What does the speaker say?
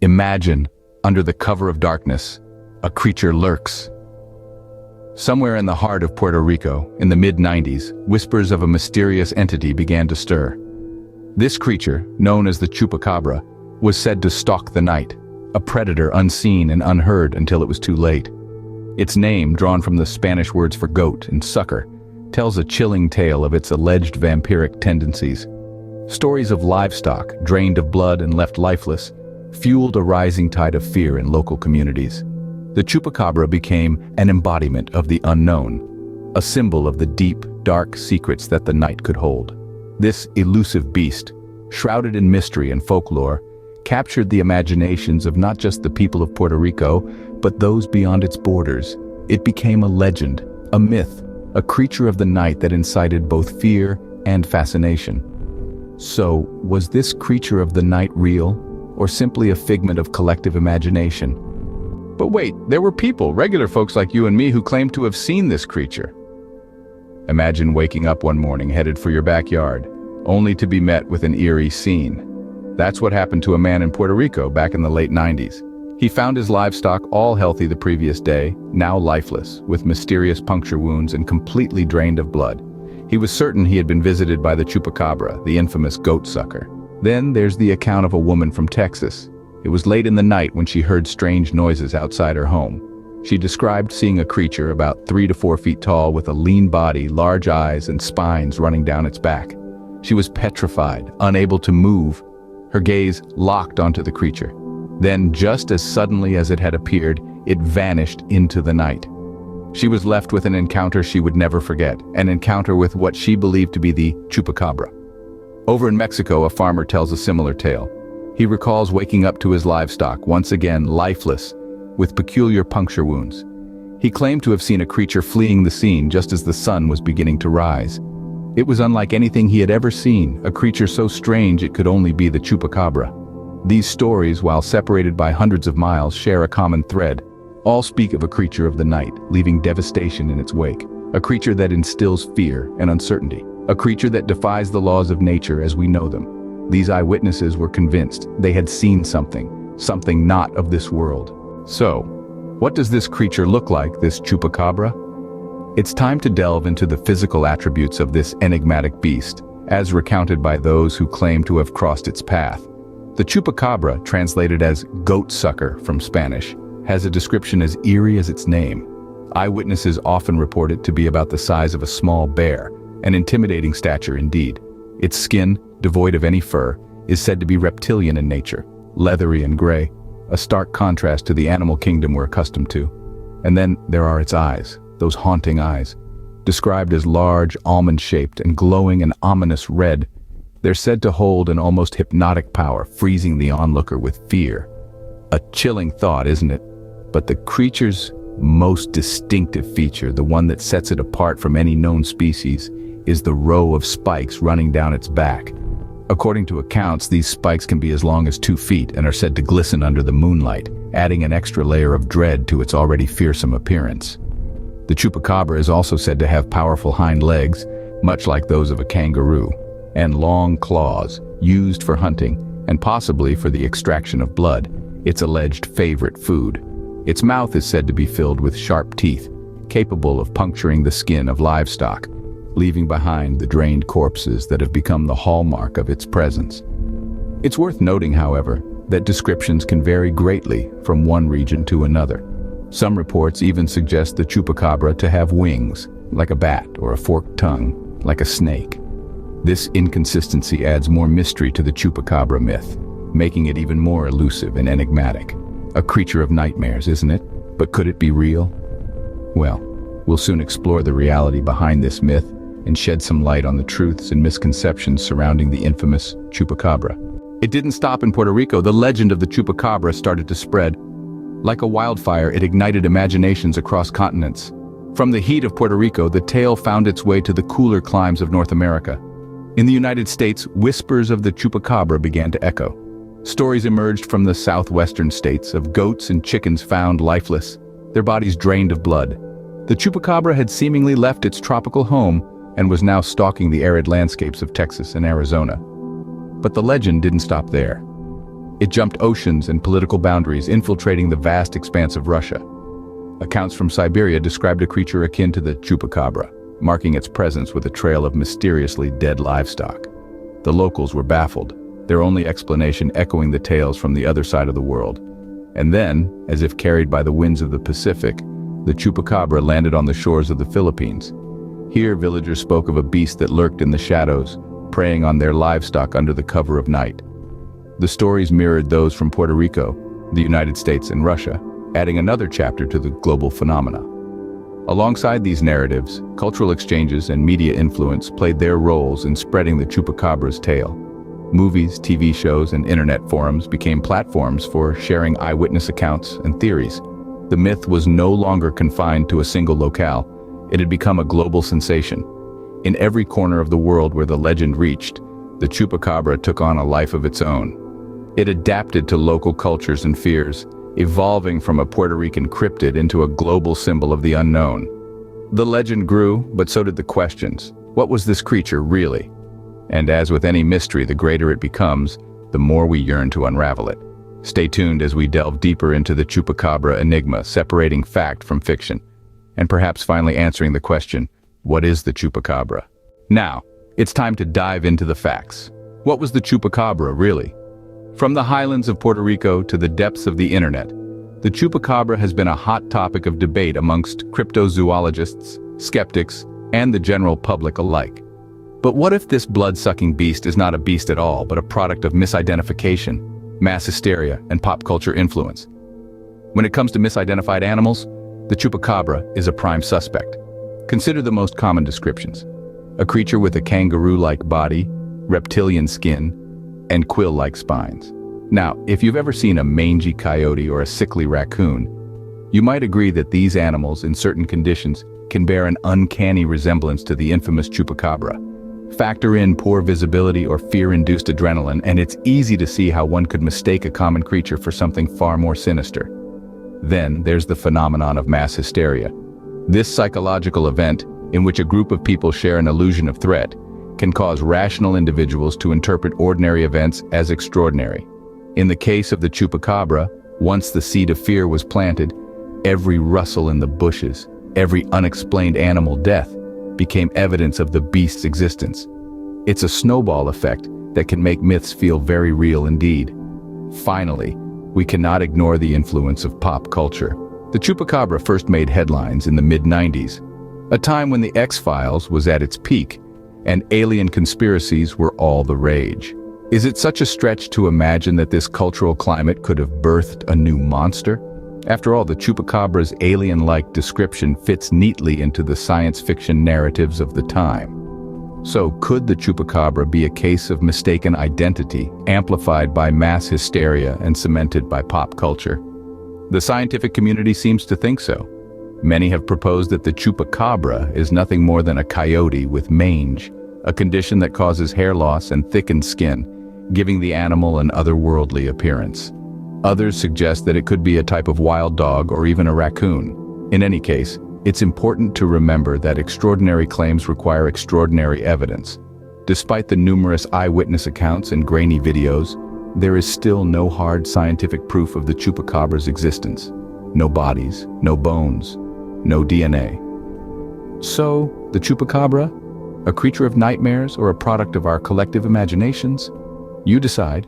Imagine, under the cover of darkness, a creature lurks. Somewhere in the heart of Puerto Rico, in the mid-90s, whispers of a mysterious entity began to stir. This creature, known as the Chupacabra, was said to stalk the night, a predator unseen and unheard until it was too late. Its name, drawn from the Spanish words for goat and sucker, tells a chilling tale of its alleged vampiric tendencies. Stories of livestock, drained of blood and left lifeless, fueled a rising tide of fear in local communities. The Chupacabra became an embodiment of the unknown, a symbol of the deep, dark secrets that the night could hold. This elusive beast, shrouded in mystery and folklore, captured the imaginations of not just the people of Puerto Rico, but those beyond its borders. It became a legend, a myth, a creature of the night that incited both fear and fascination. So, was this creature of the night real, or simply a figment of collective imagination? But wait, there were people, regular folks like you and me, who claimed to have seen this creature. Imagine waking up one morning headed for your backyard, only to be met with an eerie scene. That's what happened to a man in Puerto Rico back in the late 90s. He found his livestock all healthy the previous day, now lifeless, with mysterious puncture wounds and completely drained of blood. He was certain he had been visited by the Chupacabra, the infamous goat sucker. Then there's the account of a woman from Texas. It was late in the night when she heard strange noises outside her home. She described seeing a creature about 3 to 4 feet tall with a lean body, large eyes, and spines running down its back. She was petrified, unable to move, her gaze locked onto the creature. Then, just as suddenly as it had appeared, it vanished into the night. She was left with an encounter she would never forget, an encounter with what she believed to be the Chupacabra. Over in Mexico, a farmer tells a similar tale. He recalls waking up to his livestock, once again lifeless, with peculiar puncture wounds. He claimed to have seen a creature fleeing the scene just as the sun was beginning to rise. It was unlike anything he had ever seen, a creature so strange it could only be the Chupacabra. These stories, while separated by hundreds of miles, share a common thread. All speak of a creature of the night, leaving devastation in its wake. A creature that instills fear and uncertainty. A creature that defies the laws of nature as we know them. These eyewitnesses were convinced they had seen something not of this world. So, what does this creature look like, this Chupacabra? It's time to delve into the physical attributes of this enigmatic beast, as recounted by those who claim to have crossed its path. The Chupacabra, translated as goat sucker from Spanish, has a description as eerie as its name. Eyewitnesses often report it to be about the size of a small bear, an intimidating stature indeed. Its skin, devoid of any fur, is said to be reptilian in nature, leathery and gray, a stark contrast to the animal kingdom we're accustomed to. And then there are its eyes, those haunting eyes. Described as large, almond-shaped, and glowing an ominous red, they're said to hold an almost hypnotic power, freezing the onlooker with fear. A chilling thought, isn't it? But the creature's most distinctive feature, the one that sets it apart from any known species, is the row of spikes running down its back. According to accounts, these spikes can be as long as 2 feet and are said to glisten under the moonlight, adding an extra layer of dread to its already fearsome appearance. The Chupacabra is also said to have powerful hind legs, much like those of a kangaroo, and long claws, used for hunting and possibly for the extraction of blood, its alleged favorite food. Its mouth is said to be filled with sharp teeth, capable of puncturing the skin of livestock, leaving behind the drained corpses that have become the hallmark of its presence. It's worth noting, however, that descriptions can vary greatly from one region to another. Some reports even suggest the Chupacabra to have wings, like a bat, or a forked tongue, like a snake. This inconsistency adds more mystery to the Chupacabra myth, making it even more elusive and enigmatic. A creature of nightmares, isn't it? But could it be real? Well, we'll soon explore the reality behind this myth and shed some light on the truths and misconceptions surrounding the infamous Chupacabra. It didn't stop in Puerto Rico. The legend of the Chupacabra started to spread. Like a wildfire, it ignited imaginations across continents. From the heat of Puerto Rico, the tale found its way to the cooler climes of North America. In the United States, whispers of the Chupacabra began to echo. Stories emerged from the southwestern states of goats and chickens found lifeless, their bodies drained of blood. The Chupacabra had seemingly left its tropical home and was now stalking the arid landscapes of Texas and Arizona. But the legend didn't stop there. It jumped oceans and political boundaries, infiltrating the vast expanse of Russia. Accounts from Siberia described a creature akin to the Chupacabra, marking its presence with a trail of mysteriously dead livestock. The locals were baffled, their only explanation echoing the tales from the other side of the world. And then, as if carried by the winds of the Pacific, the Chupacabra landed on the shores of the Philippines. Here, villagers spoke of a beast that lurked in the shadows, preying on their livestock under the cover of night. The stories mirrored those from Puerto Rico, the United States, and Russia, adding another chapter to the global phenomena. Alongside these narratives, cultural exchanges and media influence played their roles in spreading the Chupacabra's tale. Movies, TV shows, and internet forums became platforms for sharing eyewitness accounts and theories. The myth was no longer confined to a single locale. It had become a global sensation. In every corner of the world where the legend reached, the Chupacabra took on a life of its own. It adapted to local cultures and fears, evolving from a Puerto Rican cryptid into a global symbol of the unknown. The legend grew, but so did the questions. What was this creature really? And as with any mystery, the greater it becomes, the more we yearn to unravel it. Stay tuned as we delve deeper into the Chupacabra enigma, separating fact from fiction, and perhaps finally answering the question, what is the Chupacabra? Now, it's time to dive into the facts. What was the Chupacabra really? From the highlands of Puerto Rico to the depths of the internet, the Chupacabra has been a hot topic of debate amongst cryptozoologists, skeptics, and the general public alike. But what if this blood-sucking beast is not a beast at all, but a product of misidentification, mass hysteria, and pop culture influence? When it comes to misidentified animals, the Chupacabra is a prime suspect. Consider the most common descriptions. A creature with a kangaroo-like body, reptilian skin, and quill-like spines. Now, if you've ever seen a mangy coyote or a sickly raccoon, you might agree that these animals, in certain conditions, can bear an uncanny resemblance to the infamous Chupacabra. Factor in poor visibility or fear-induced adrenaline, and it's easy to see how one could mistake a common creature for something far more sinister. Then there's the phenomenon of mass hysteria. This psychological event, in which a group of people share an illusion of threat, can cause rational individuals to interpret ordinary events as extraordinary. In the case of the Chupacabra, once the seed of fear was planted, every rustle in the bushes, every unexplained animal death, became evidence of the beast's existence. It's a snowball effect that can make myths feel very real indeed. Finally, we cannot ignore the influence of pop culture. The Chupacabra first made headlines in the mid-90s, a time when the X-Files was at its peak, and alien conspiracies were all the rage. Is it such a stretch to imagine that this cultural climate could have birthed a new monster? After all, the Chupacabra's alien-like description fits neatly into the science fiction narratives of the time. So, could the Chupacabra be a case of mistaken identity, amplified by mass hysteria and cemented by pop culture? The scientific community seems to think so. Many have proposed that the Chupacabra is nothing more than a coyote with mange, a condition that causes hair loss and thickened skin, giving the animal an otherworldly appearance. Others suggest that it could be a type of wild dog or even a raccoon. In any case, it's important to remember that extraordinary claims require extraordinary evidence. Despite the numerous eyewitness accounts and grainy videos, there is still no hard scientific proof of the Chupacabra's existence. No bodies, no bones, no DNA. So, the Chupacabra? A creature of nightmares or a product of our collective imaginations? You decide.